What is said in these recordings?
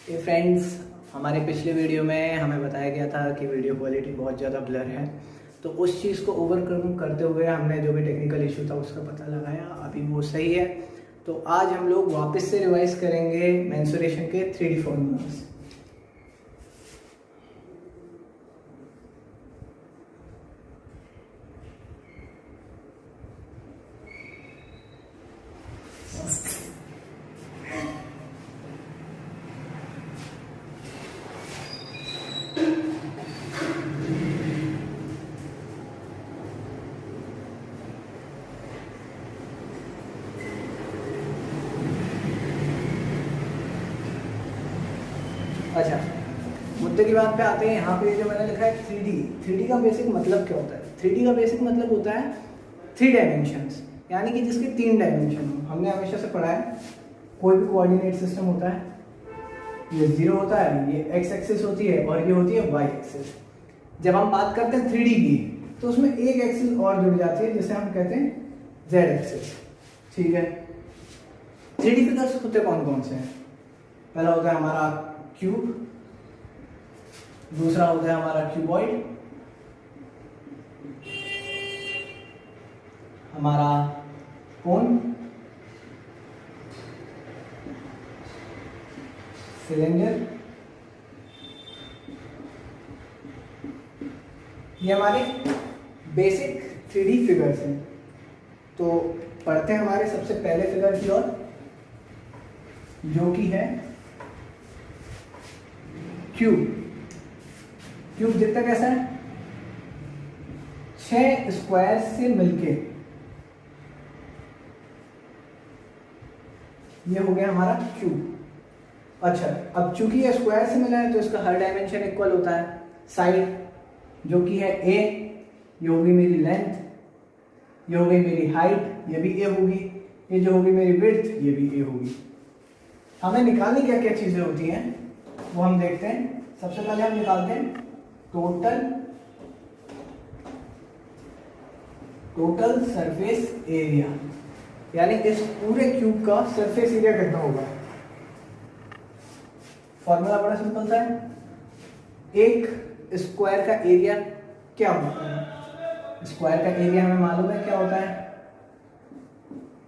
ये फ्रेंड्स, हमारे पिछले वीडियो में हमें बताया गया था कि वीडियो क्वालिटी बहुत ज़्यादा ब्लर है, तो उस चीज़ को ओवरकम करते हुए हमने जो भी टेक्निकल इशू था उसका पता लगाया, अभी वो सही है। तो आज हम लोग वापस से रिवाइज करेंगे मेंसुरेशन के 3D फॉर्मूलाज। अच्छा, मुद्दे की बात पे आते हैं। यहाँ पे जो मैंने लिखा है 3D का बेसिक मतलब क्या होता है? 3D का बेसिक मतलब होता है 3 डायमेंशंस, यानी कि जिसके 3 डायमेंशन हो। हमने हमेशा से पढ़ा है कोई भी कोऑर्डिनेट सिस्टम होता है, ये 0 होता है, ये x एक्सिस होती है और ये होती है y एक्सिस। जब हम बात करते हैं 3D की तो उसमें एक एक्सिस और जुड़ जाती है जिसे हम कहते हैं z एक्सिस। ठीक है, 3D फिगर्स होते कौन कौन से हैं? पहला होता है हमारा क्यूब, दूसरा होता है हमारा क्यूबॉइड, हमारा कोन, सिलेंडर। ये हमारे बेसिक 3D फिगर्स हैं। तो पढ़ते हैं हमारे सबसे पहले फिगर की ओर, जो कि है क्यूब। क्यूब दिखता कैसा है? 6 स्क्वायर से मिलके ये हो गया हमारा क्यूब। अच्छा, अब चूंकि ये स्क्वायर से मिला है तो इसका हर डायमेंशन इक्वल होता है। साइड जो कि है a, ये होगी मेरी लेंथ, ये हो गई मेरी हाइट, ये भी a होगी, ये जो होगी मेरी विड्थ, ये भी a होगी। हमें निकालनी क्या क्या चीजें होती हैं वो हम देखते हैं। सबसे पहले हम निकालते हैं टोटल सरफेस एरिया, यानी इस पूरे क्यूब का सरफेस एरिया कितना होगा। फॉर्मूला बड़ा सिंपल सा है, एक स्क्वायर का एरिया क्या होता है? स्क्वायर का एरिया हमें मालूम है क्या होता है,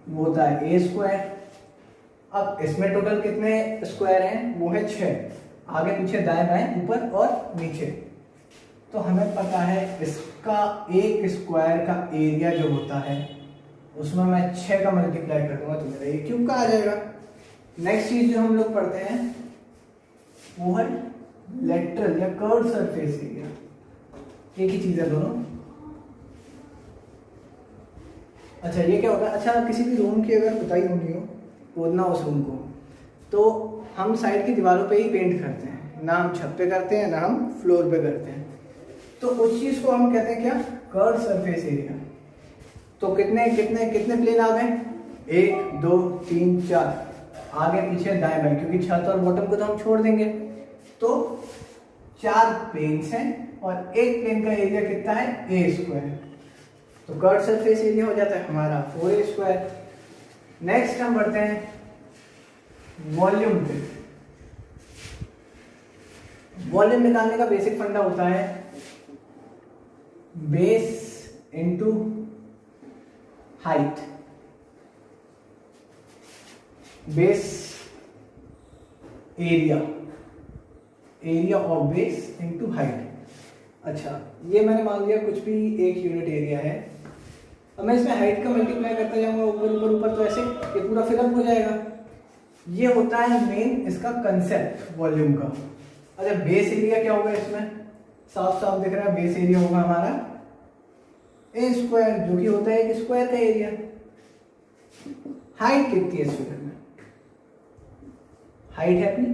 वो होता है a स्क्वायर। अब इसमें टोटल कितने स्क्वायर हैं? वो है 6, आगे पीछे दाएं बाएं ऊपर और नीचे। तो हमें पता है इसका एक स्क्वायर का एरिया जो होता है उसमें मैं 6 का मल्टीप्लाई कर दूंगा तो मेरा ये क्यूब का आ जाएगा। नेक्स्ट चीज जो हम लोग पढ़ते हैं वो है लेटरल या कर्व सरफेस एरिया। एक ही चीज है दोनों। अच्छा, ये क्या होता है? अच्छा, किसी भी रूम की अगर पुताई होनी हो, खोदना उस रूम को, तो हम साइड की दीवारों पे ही पेंट करते हैं, ना हम छत पे करते हैं ना हम फ्लोर पे करते हैं। तो उस चीज को हम कहते हैं क्या? Curve surface area. तो कितने कितने कितने प्लेन आ गए? 1 2 3 4, आगे पीछे दाएं बाएं, क्योंकि छत और बॉटम को तो हम छोड़ देंगे। तो 4 प्लेन्स हैं और एक प्लेन का एरिया कितना है? a square. तो कर्व सरफेस एरिया हो जाता है हमारा 4a स्क्वायर। नेक्स्ट हम बढ़ते हैं वॉल्यूम पे। वॉल्यूम निकालने का बेसिक फंडा होता है base into height. Base area of base into height. अच्छा, ये मैंने मान लिया कुछ भी एक यूनिट एरिया है। अब मैं इसमें हाइट का मल्टीप्लाई करता जाऊंगा ऊपर ऊपर ऊपर, तो ऐसे ये पूरा फिलअप हो जाएगा। ये होता है मेन इसका कंसेप्ट वॉल्यूम का। अच्छा, बेस एरिया क्या होगा? इसमें साफ साफ दिख रहा है, बेस एरिया होगा हमारा a स्क्वायर, जो कि होता है एक स्क्वायर का एरिया। हाइट कितनी है इस फिगर में? हाइट है अपनी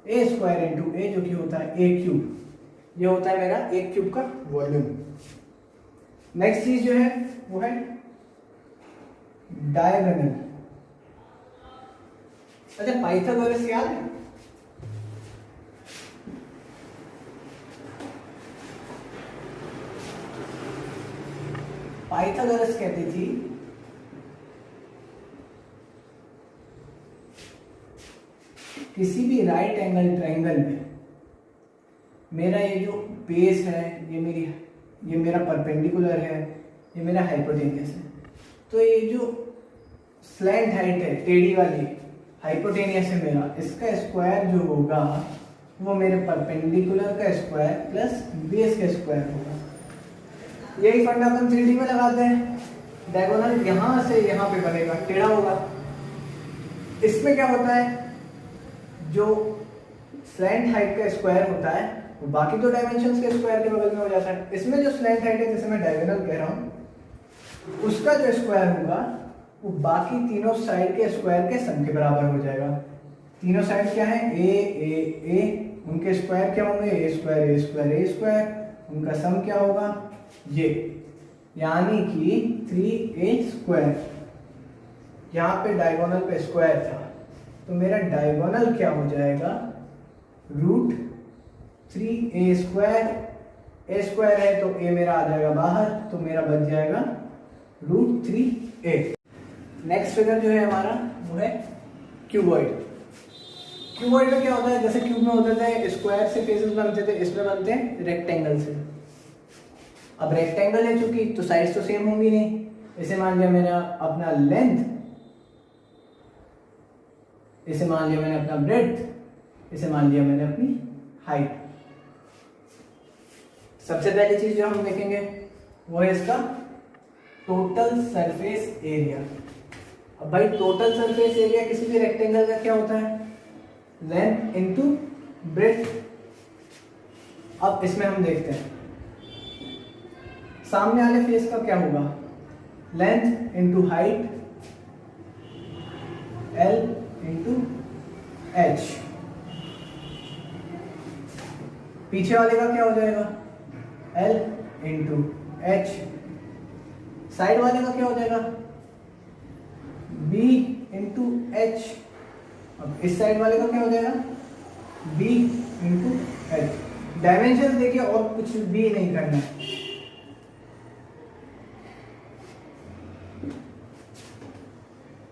a स्क्वायर इंटू a, जो कि होता है a क्यूब। ये होता है मेरा एक क्यूब का वॉल्यूम। नेक्स्ट चीज जो है वो है डायगोनल। अच्छा, पाइथागोरस याद है? पाइथागोरस कहती थी किसी भी राइट एंगल ट्रायंगल में मेरा ये जो बेस है, ये मेरा परपेंडिकुलर है, ये मेरा हाइपोटेनियस है। तो ये जो स्लैंट हाइट है, टेढ़ी वाली हाइपोटेनियस है मेरा, इसका स्क्वायर जो होगा वो मेरे परपेंडिकुलर का स्क्वायर प्लस बेस का स्क्वायर होगा। यही फंडा अपन 3D में लगाते हैं। डायगोनल यहाँ से यहाँ पे बनेगा, टेढ़ा होगा। इसमें क्या होता है, जो स्लैंट हाइट का स्क्वायर होता है वो बाकी दो डायमेंशंस के स्क्वायर के बगल में हो जाता है। इसमें जो स्लैंट हाइट है, जैसे मैं डायगोनल कह रहा हूँ, उसका जो स्क्वायर होगा वो बाकी तीनों साइड के स्क्वायर के सम के बराबर हो जाएगा। तीनों साइड क्या है, ए, उनके स्क्वायर क्या होंगे, ए स्क्वायर, उनका सम क्या होगा, ये, यानी कि 3a स्क्वायर। यहाँ पे डायगोनल पे स्क्वायर था, तो मेरा डायगोनल क्या हो जाएगा, root 3a square. a square है तो a मेरा आ जाएगा बाहर, तो मेरा बच जाएगा रूट 3a। नेक्स्ट फिगर जो है हमारा वो है क्यूबॉइड। क्यूबॉइड में क्या होता है, जैसे क्यूब में होते थे स्क्वायर से फेसेस बनते थे, इसमें बनते हैं रेक्टेंगल से। अब रेक्टेंगल है चूंकि, तो साइड्स तो सेम होंगी नहीं। इसे मान लिया मैंने अपना लेंथ, इसे मान लिया मैंने अपना ब्रेड्थ, इसे मान लिया मैंने अपनी हाइट। सबसे पहली चीज जो हम देखेंगे वो है इसका टोटल सरफेस एरिया। अब भाई टोटल सरफेस एरिया किसी भी रेक्टेंगल का क्या होता है, लेंथ इनटू ब्रेड्थ। अब इसमें हम देखते हैं सामने वाले फेस का क्या होगा, length into height, L into H। पीछे वाले का क्या हो जाएगा, L इंटू H। साइड वाले का क्या हो जाएगा, B इंटू H। अब इस साइड वाले का क्या हो जाएगा, B इंटू H। डायमेंशन देखिए और कुछ भी नहीं करना है।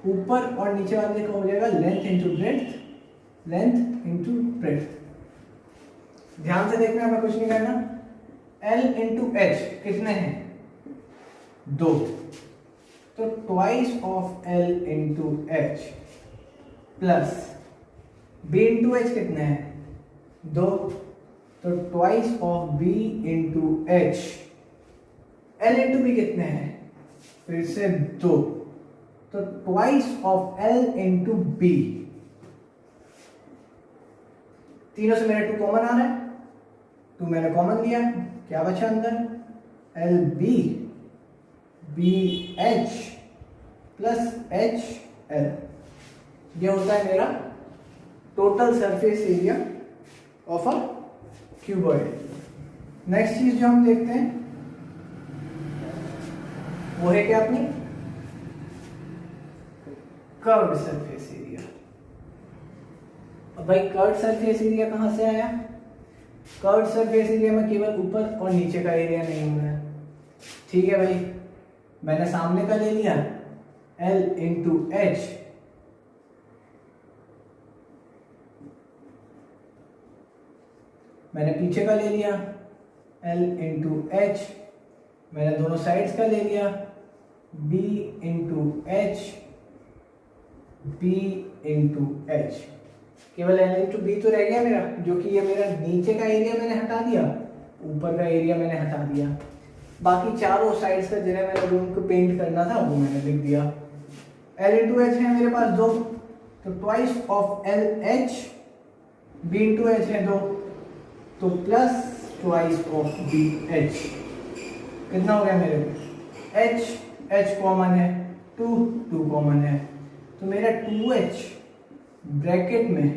ऊपर और नीचे वाले का हो जाएगा length into breadth, length into breadth. ध्यान से देखना, हमें कुछ नहीं करना। L इंटू H कितने हैं, 2, तो twice of L into H plus B into H कितने हैं, 2, तो twice of B into H। L into B कितने हैं, फिर से 2, तो twice of L into B। तीनों से मेरा 2 कॉमन आ रहा है, 2 मैंने कॉमन लिया, क्या बचा अंदर, LB BH प्लस HL। ये होता है मेरा total surface area of a cuboid. Next चीज जो हम देखते हैं वो है क्या, अपनी कर्व्ड सरफेस एरिया। अब भाई कर्व्ड सरफेस एरिया कहां से आया, कर्व्ड सरफेस एरिया में केवल ऊपर और नीचे का एरिया नहीं होना है। ठीक है भाई, मैंने सामने का ले लिया L इंटू H, मैंने पीछे का ले लिया L इंटू H, मैंने दोनों साइड्स का ले लिया B into H, B into H। केवल L इंटू B तो रह गया मेरा, जो कि ये मेरा नीचे का एरिया मैंने हटा दिया, ऊपर का एरिया मैंने हटा दिया। बाकी चारों साइड्स का जिन्हें मैंने रूम को पेंट करना था वो मैंने लिख दिया। L इंटू H है मेरे पास 2, तो twice of L H, B into H है 2, तो plus twice of B H। कितना हो गया मेरे H, H कॉमन है, 2 कॉमन है, तो मेरा 2H ब्रैकेट में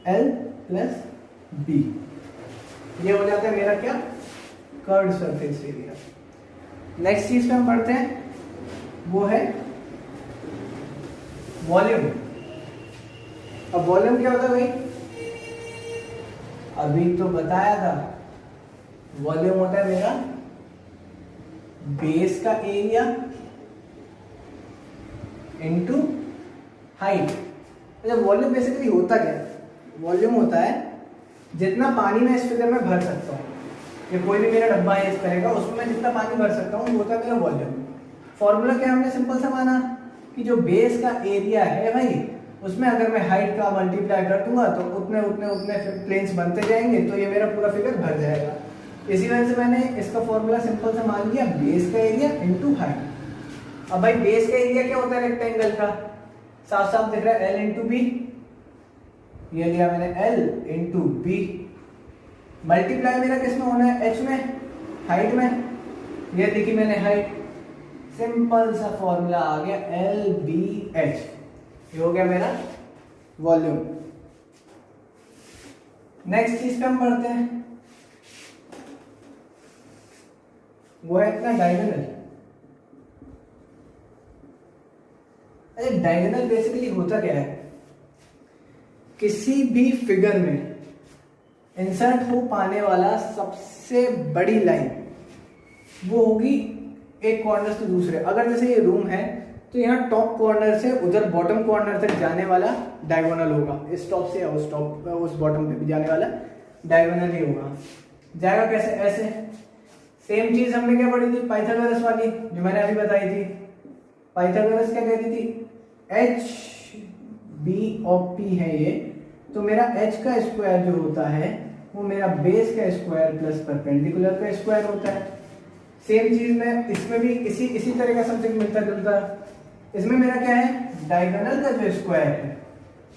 L प्लस B। ये हो जाता है मेरा क्या, कर्व्ड सरफेस एरिया। नेक्स्ट चीज पे हम पढ़ते हैं वो है वॉल्यूम। अब वॉल्यूम क्या होता है भाई, अभी तो बताया था, वॉल्यूम होता है मेरा बेस का एरिया इनटू हाइट। अच्छा वॉल्यूम बेसिकली होता क्या है? वॉल्यूम होता है जितना पानी मैं इस फिगर में भर सकता हूँ, ये कोई भी मेरा डब्बा है इस तरह का, उसमें मैं जितना पानी भर सकता हूँ वो होता है मेरा वॉल्यूम। फॉर्मूला क्या हमने सिंपल सा माना कि जो बेस का एरिया है भाई, उसमें अगर मैं हाइट का मल्टीप्लाई कर दूंगा तो उतने उतने उतने प्लेन्स बनते जाएंगे, तो ये मेरा पूरा फिगर भर जाएगा। इसी वजह से मैंने इसका फॉर्मूला सिंपल सा मान लिया, बेस का एरिया इनटू हाइट। अब भाई बेस का एरिया क्या होता है रेक्टेंगल का, साफ साफ दिख रहा है L इंटू बी, ये लिया मैंने L इंटू बी। मल्टीप्लाई मेरा किस में होना है? H में, हाइट में, ये लिखी मैंने हाइट। सिंपल सा फॉर्मूला आ गया LBH, ये हो गया मेरा वॉल्यूम। नेक्स्ट चीज पे हम बढ़ते हैं, वो है इतना डायगोनल। अरे डायगोनल बेसिकली होता क्या है? किसी भी फिगर में इंसर्ट हो पाने वाला सबसे बड़ी लाइन वो होगी एक कॉर्नर से दूसरे। अगर जैसे ये रूम है तो यहाँ टॉप कॉर्नर से उधर बॉटम कॉर्नर तक जाने वाला डायगोनल होगा, इस टॉप से उस टॉप उस बॉटम पे भी जाने वाला डायगोनल ही होगा। जाएगा कैसे? ऐसे। सेम चीज हमने क्या पढ़ी थी? पाइथागोरस वाली जो मैंने अभी बताई थी। पाइथागोरस क्या कहती थी? एच बी ऑफ पी है ये, तो मेरा एच का स्क्वायर जो होता है वो मेरा बेस का स्क्वायर प्लस परपेंडिकुलर का स्क्वायर होता है। सेम चीज में इसमें भी इसी तरह का समथिंग मिलता जुलता। इसमें मेरा क्या है? डायगोनल का जो स्क्वायर है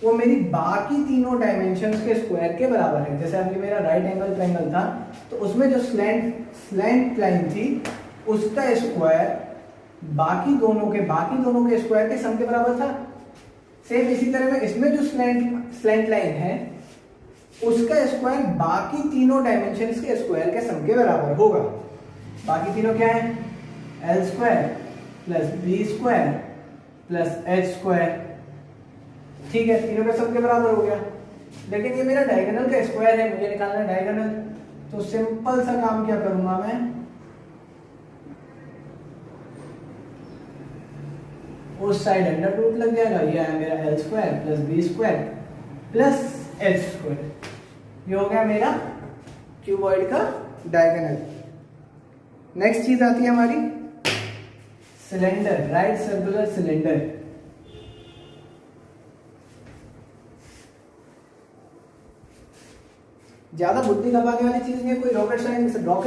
वो मेरी बाकी तीनों डायमेंशंस के स्क्वायर के बराबर है। जैसे अभी मेरा राइट एंगल ट्रायंगल था तो उसमें जो स्लैंट लाइन थी उसका स्क्वायर बाकी दोनों के स्क्वायर के सम के बराबर था। सेम इसी तरह में इसमें जो स्लैंट लाइन है उसका स्क्वायर बाकी तीनों डायमेंशंस के स्क्वायर के सम के बराबर होगा। बाकी तीनों क्या है? L square plus B square plus H square. ठीक है, तीनों का सम के बराबर हो गया। लेकिन ये मेरा डायगोनल का स्क्वायर है, मुझे निकालना है डायगोनल। तो सिंपल सा काम क्या करूंगा मैं, उस साइड अंडर रूट लग जाएगा, ये है मेरा L square plus B square plus H square. ये हो गया मेरा क्यूबॉइड का डायगोनल। नेक्स्ट चीज आती है हमारी सिलेंडर, राइट सर्कुलर सिलेंडर। ज्यादा बुद्धि खपाने वाली चीज नहीं है, कोई रॉकेट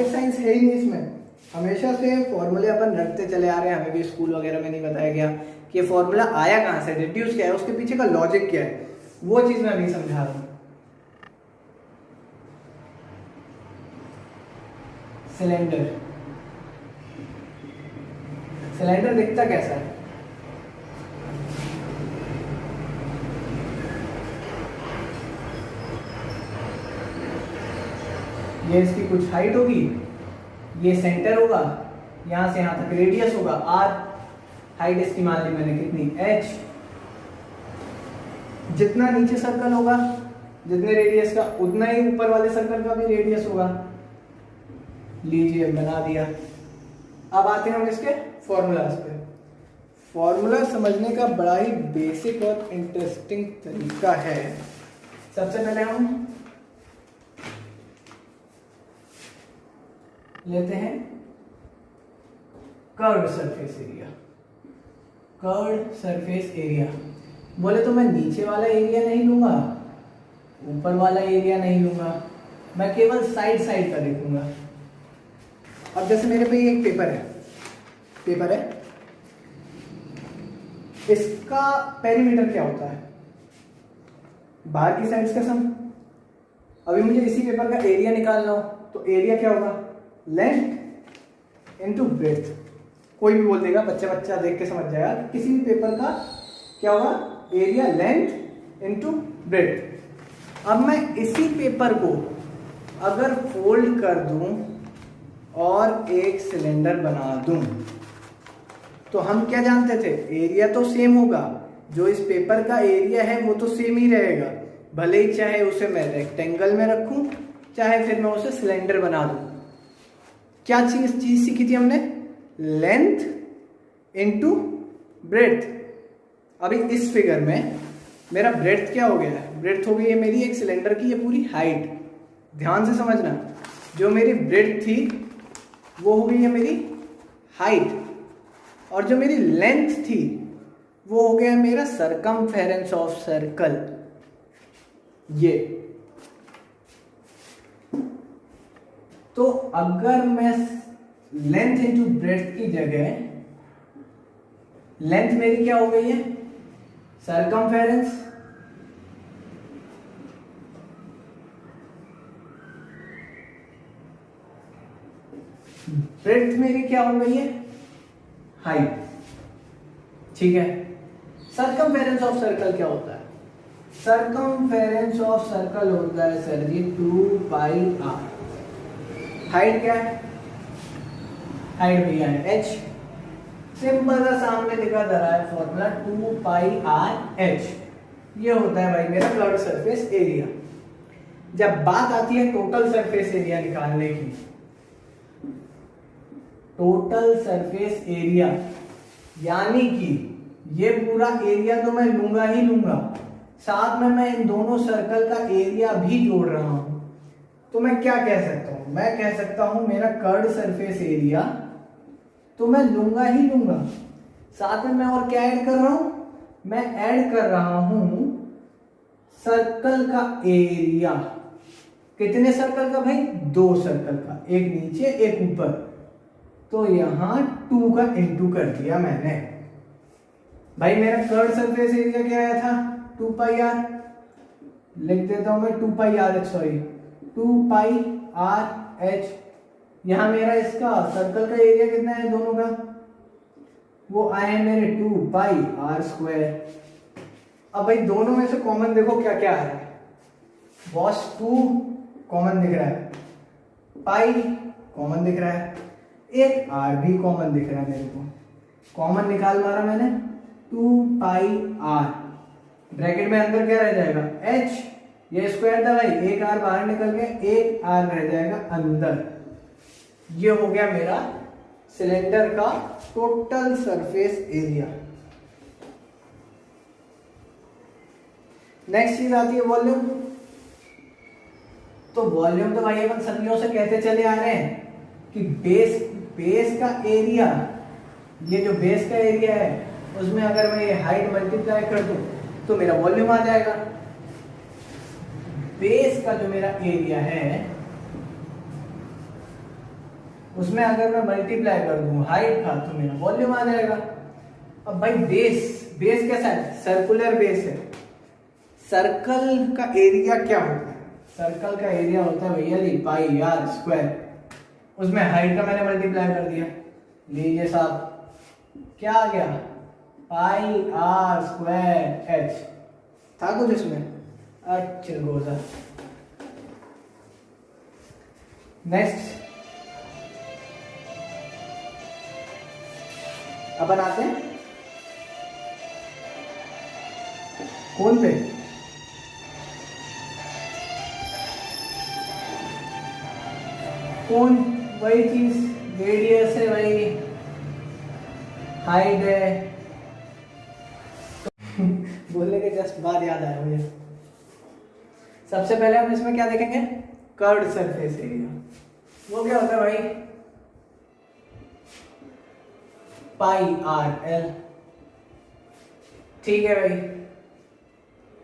साइंस है ही नहीं इसमें। हमेशा से फॉर्मूले अपन रखते चले आ रहे हैं, हमें भी स्कूल वगैरह में नहीं बताया गया कि ये फॉर्मूला आया कहाँ से, रिड्यूस क्या है, उसके पीछे का लॉजिक क्या है, वो चीज मैं नहीं समझा रहा हूं। सिलेंडर, सिलेंडर दिखता कैसा है? ये इसकी कुछ हाइट होगी, ये सेंटर होगा, यहां से यहां तक रेडियस होगा r, हाइट इसकी मान ली मैंने कितनी h। जितना नीचे सर्कल होगा जितने रेडियस का, उतना ही ऊपर वाले सर्कल का भी रेडियस होगा। लीजिए बना दिया। अब आते हैं हम इसके फॉर्मूलाज पे। फॉर्मूला समझने का बड़ा ही बेसिक और इंटरेस्टिंग तरीका है। सबसे पहले हम लेते हैं curved surface area. Curved surface area बोले तो मैं नीचे वाला एरिया नहीं लूंगा, ऊपर वाला एरिया नहीं लूंगा, मैं केवल साइड साइड का देखूंगा। अब जैसे मेरे पे एक पेपर है, इसका पेरीमीटर क्या होता है? बाहर की साइड्स का सम। अभी मुझे इसी पेपर का एरिया निकालना हो तो एरिया क्या होगा? Length into breadth. कोई भी बोल देगा, बच्चा देख के समझ जाएगा किसी भी पेपर का क्या होगा? Area length into breadth. अब मैं इसी पेपर को अगर फोल्ड कर दूं और एक सिलेंडर बना दूं तो हम क्या जानते थे? एरिया तो सेम होगा, जो इस पेपर का एरिया है वो तो सेम ही रहेगा, भले ही चाहे उसे मैं रेक्टेंगल में रखूं चाहे फिर मैं उसे सिलेंडर बना दूं। क्या चीज सीखी थी हमने? Length into breadth. अभी इस फिगर में मेरा ब्रेड्थ क्या हो गया है, ब्रेड्थ हो गई है मेरी एक सिलेंडर की ये पूरी हाइट। ध्यान से समझना, जो मेरी ब्रेड्थ थी वो हो गई है मेरी हाइट, और जो मेरी लेंथ थी वो हो गया मेरा सरकमफेरेंस ऑफ सर्कल। ये तो अगर मैं लेंथ इंटू ब्रेड्थ की जगह, लेंथ मेरी क्या हो गई है सरकमफेरेंस, ब्रेड्थ मेरी क्या हो गई है हाइट, ठीक है। सरकमफेरेंस ऑफ सर्कल क्या होता है, सरकमफेरेंस ऑफ सर्कल होता है sir ji 2 pi R. Height क्या है, हाइट भैया है h, सिंपल सा सामने लिखा जा रहा है फॉर्मूला 2 पाई आर एच। ये होता है भाई मेरा कर्व सरफेस एरिया। जब बात आती है टोटल सरफेस एरिया निकालने की, टोटल सरफेस एरिया यानी कि ये पूरा एरिया तो मैं लूंगा ही लूंगा, साथ में मैं इन दोनों सर्कल का एरिया भी जोड़ रहा हूं, तो मैं क्या कह सकता हूं, मैं कह सकता हूं मेरा कर्व सरफेस एरिया तो मैं लूंगा ही लूंगा, साथ में मैं और क्या ऐड कर रहा हूं, मैं ऐड कर रहा हूं सर्कल का एरिया। कितने सर्कल का भाई, 2 सर्कल का, एक नीचे एक ऊपर, तो यहां 2 का इंटू कर दिया मैंने। भाई मेरा कर्व सरफेस एरिया क्या आया था 2 पाई आर, लिख देता हूं मैं 2 pi R H, sorry 2 pi R H. यहां मेरा इसका सर्कल का एरिया कितना है दोनों का, वो आए मेरे 2 पाई आर स्क्वायर। अब भाई दोनों में से कॉमन देखो क्या क्या आ रहा है, बॉस 2 कॉमन दिख रहा है, पाई कॉमन दिख रहा है, एक आर भी कॉमन दिख रहा है मेरे को। कॉमन निकाल मारा मैंने 2 पाई आर, ब्रैकेट में अंदर क्या रह जाएगा h, ये स्क्वायर था भाई, एक आर बाहर निकल गया, एक आर रह जाएगा अंदर। ये हो गया मेरा सिलेंडर का टोटल सरफेस एरिया। नेक्स्ट चीज आती है वॉल्यूम। तो वॉल्यूम तो भाई अपन सदियों से कहते चले आ रहे हैं कि बेस का एरिया, ये जो बेस का एरिया है उसमें अगर मैं ये हाइट मल्टीप्लाई कर दूं तो मेरा वॉल्यूम आ जाएगा। बेस का जो मेरा एरिया है उसमें अगर मैं मल्टीप्लाई कर दूं हाइट का तो मेरा वॉल्यूम आ जाएगा। अब भाई बेस कैसा है, सर्कुलर बेस है। सर्कल का एरिया क्या होता है, सर्कल का एरिया होता है भैया जी पाई आर स्क्वायर, उसमें हाइट का मैंने मल्टीप्लाई कर दिया, लीजिए साहब क्या आ गया पाई आर स्क्वायर एच। था कुछ इसमें, अच्छा गोजा। नेक्स्ट अपन आते हैं कौन पे, कौन वही चीज, रेडियस है भाई, हाइट है। तो बोलने के जस्ट बाद याद आया मुझे। सबसे पहले हम इसमें क्या देखेंगे, कर्व्ड सरफेस एरिया। वो क्या होता है भाई पाई आर एल, ठीक है भाई।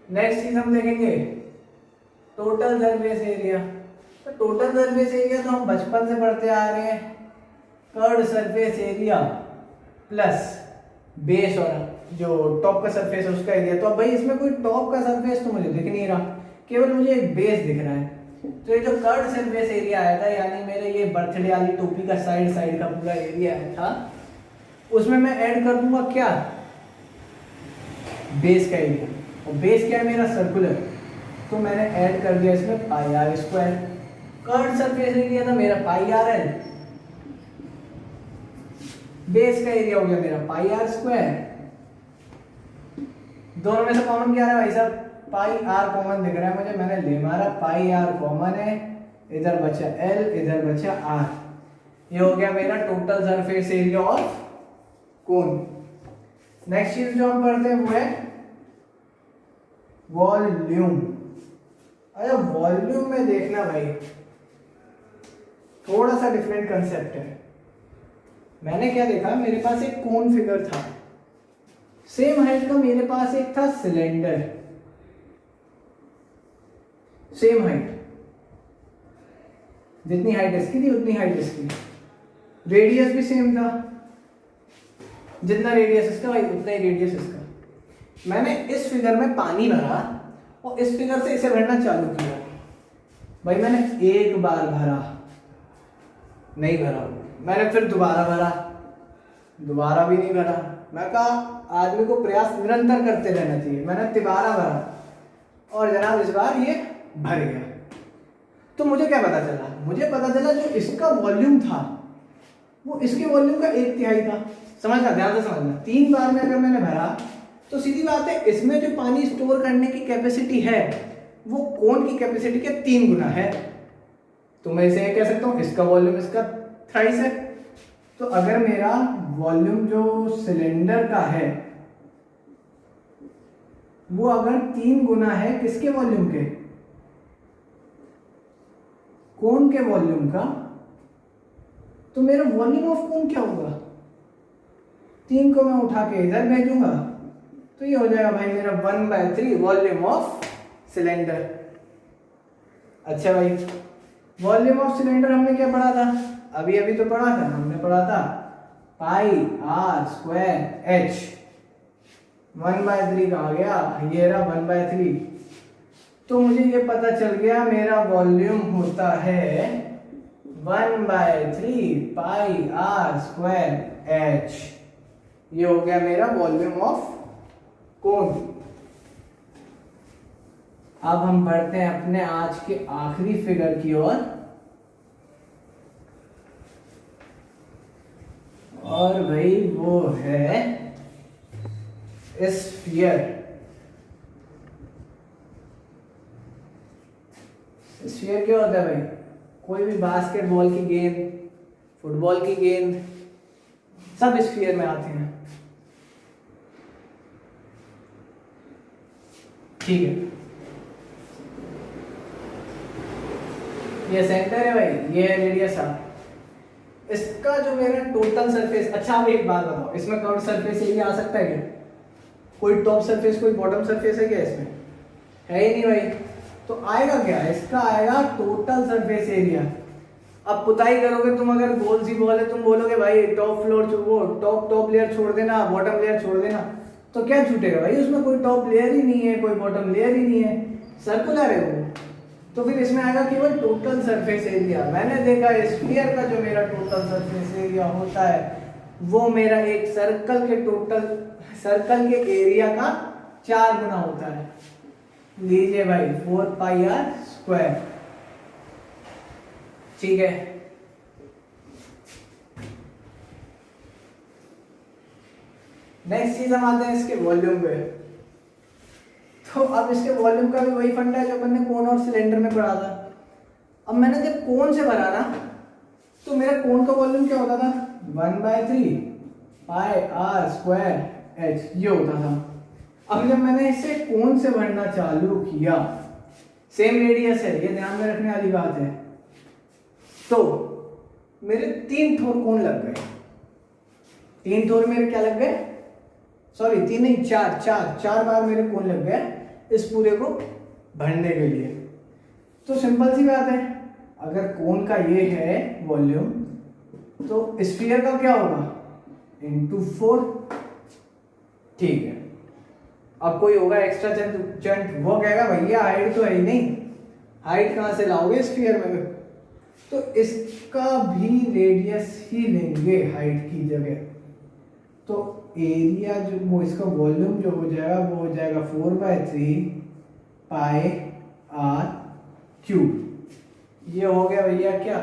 नेक्स्ट चीज हम देखेंगे टोटल सरफेस एरिया। तो टोटल सरफेस एरिया तो हम बचपन से पढ़ते आ रहे हैं, curved surface area plus base और जो टॉप का सरफेस है उसका एरिया। तो अब भाई इसमें कोई टॉप का सरफेस तो मुझे दिख नहीं रहा, केवल मुझे एक बेस दिख रहा है। तो ये जो कर्व्ड सरफेस एरिया आया था, यानी मेरे ये बर्थडे वाली टोपी का साइड का पूरा एरिया आया था, उसमें मैं ऐड कर दूंगा क्या, बेस का एरिया। और बेस क्या है मेरा सर्कुलर, तो मैंने ऐड कर दिया इसमें pi r square. Curved surface area था मेरा पाई आर एल, बेस का एरिया हो गया मेरा पाई आर स्क्वायर। दोनों में से कॉमन क्या है भाई साहब, पाई आर कॉमन दिख रहा है मुझे, मैंने ले मारा, पाई आर कॉमन है, इधर बचा एल इधर बचा आर। ये हो गया मेरा total surface area of cone. Next चीज जो हम पढ़ते हैं वो है वॉल्यूम। अरे वॉल्यूम में देखना भाई थोड़ा सा डिफरेंट कंसेप्ट है। मैंने क्या देखा, मेरे पास एक कोन फिगर था, सेम हाइट का मेरे पास एक था सिलेंडर, सेम हाइट, जितनी हाइट इसकी थी उतनी हाइट इसकी, रेडियस भी सेम था, जितना रेडियस इसका भाई उतना ही रेडियस इसका। मैंने इस फिगर में पानी भरा और इस फिगर से इसे भरना चालू किया। भाई मैंने एक बार भरा, नहीं भरा, मैंने फिर दोबारा भरा, दोबारा भी नहीं भरा। मैं कहा आदमी को प्रयास निरंतर करते रहना चाहिए। मैंने तिबारा भरा और जनाब इस बार ये भर गया। तो मुझे क्या पता चला, मुझे पता चला जो इसका वॉल्यूम था वो इसके वॉल्यूम का 1/3 था। समझना, ध्यान से समझना। 3 बार में अगर मैंने भरा तो सीधी बात है इसमें जो पानी स्टोर करने की कैपेसिटी है वो कोन की कैपेसिटी के 3 गुना है। तो मैं इसे कह सकता हूं इसका वॉल्यूम इसका थ्राइस है। तो अगर मेरा वॉल्यूम जो सिलेंडर का है वो अगर 3 गुना है किसके वॉल्यूम के, कोन के वॉल्यूम का, तो मेरा वॉल्यूम ऑफ कोन क्या होगा, 3 को मैं उठा के इधर भेजूंगा तो ये हो जाएगा भाई मेरा 1/3 वॉल्यूम ऑफ सिलेंडर। अच्छा भाई, वॉल्यूम ऑफ सिलेंडर हमने क्या पढ़ा था, अभी अभी तो पढ़ा था, हमने पढ़ा था पाई आर स्क्वायर एच। 1/3 कहाँ गया, ये रहा 1/3। तो मुझे ये पता चल गया मेरा वॉल्यूम होता है 1/3 पाई आर स्क्वायर एच। ये हो गया मेरा वॉल्यूम ऑफ कोन। अब हम बढ़ते हैं अपने आज के आखिरी फिगर की ओर, और भाई वो है स्फीयर। स्फीयर क्या होता है भाई, कोई भी बास्केटबॉल की गेंद, फुटबॉल की गेंद, सब स्फीयर में आते हैं। ठीक है, ये सेंटर है भाई, ये है रेडियस आर। इसका जो मेरा टोटल सरफेस, अच्छा आप एक बात बताओ, इसमें कर्व सरफेस एरिया आ सकता है क्या, कोई टॉप सरफेस कोई बॉटम सरफेस है क्या इसमें, है ही नहीं भाई। तो आएगा क्या, इसका आएगा टोटल सरफेस एरिया। अब पुताई करोगे तुम, अगर गोल सी बॉल है तुम बोलोगे भाई टॉप फ्लोर वो टॉप लेयर छोड़ देना, बॉटम लेयर छोड़ देना, तो क्या छूटेगा भाई, उसमें कोई टॉप लेयर ही नहीं है, कोई बॉटम लेयर ही नहीं है, सर्कुलर है वो। तो फिर इसमें आएगा केवल टोटल सरफेस एरिया। मैंने देखा स्फीयर का जो मेरा टोटल सरफेस एरिया होता है वो मेरा एक सर्कल के एरिया का 4 गुना होता है। लीजिए भाई 4πr²। ठीक है, नेक्स्ट चीज हम आते हैं इसके वॉल्यूम पे। तो अब इसके वॉल्यूम का भी वही फंडा है जो अपन ने कोन और सिलेंडर में पढ़ा था। अब मैंने जब कोन से भरा ना तो मेरा कोन का वॉल्यूम क्या होता था, 1/3 पाई आर स्क्वायर एच, ये होता था। अब जब मैंने इसे कोन से भरना चालू किया, सेम रेडियस है, ये ध्यान में रखने वाली बात है, तो मेरे 3 थोर कोन लग गए। 3 थोर मेरे क्या लग गए, सॉरी 3 नहीं, 4 बार मेरे कोन लग गए इस पूरे को भरने के लिए। तो सिंपल सी बात है, अगर कोन का ये है वॉल्यूम तो स्फीयर का क्या होगा, इंटू 4। ठीक है, अब कोई होगा एक्स्ट्रा चंट, वो कहेगा भैया हाइट तो है ही नहीं, हाइट कहां से लाओगे स्फीयर में, तो इसका भी रेडियस ही लेंगे हाइट की जगह। तो एरिया जो वो इसका वॉल्यूम जो हो जाएगा वो हो जाएगा 4/3 पाई आर क्यूब। ये हो गया भैया क्या,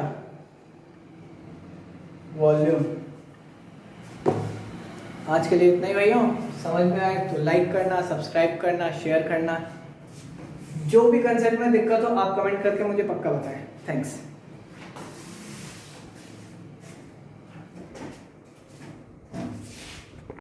वॉल्यूम। आज के लिए इतना ही भैया, समझ में आए तो लाइक करना, सब्सक्राइब करना, शेयर करना। जो भी कंसेप्ट में दिक्कत हो आप कमेंट करके मुझे पक्का बताएं। थैंक्स।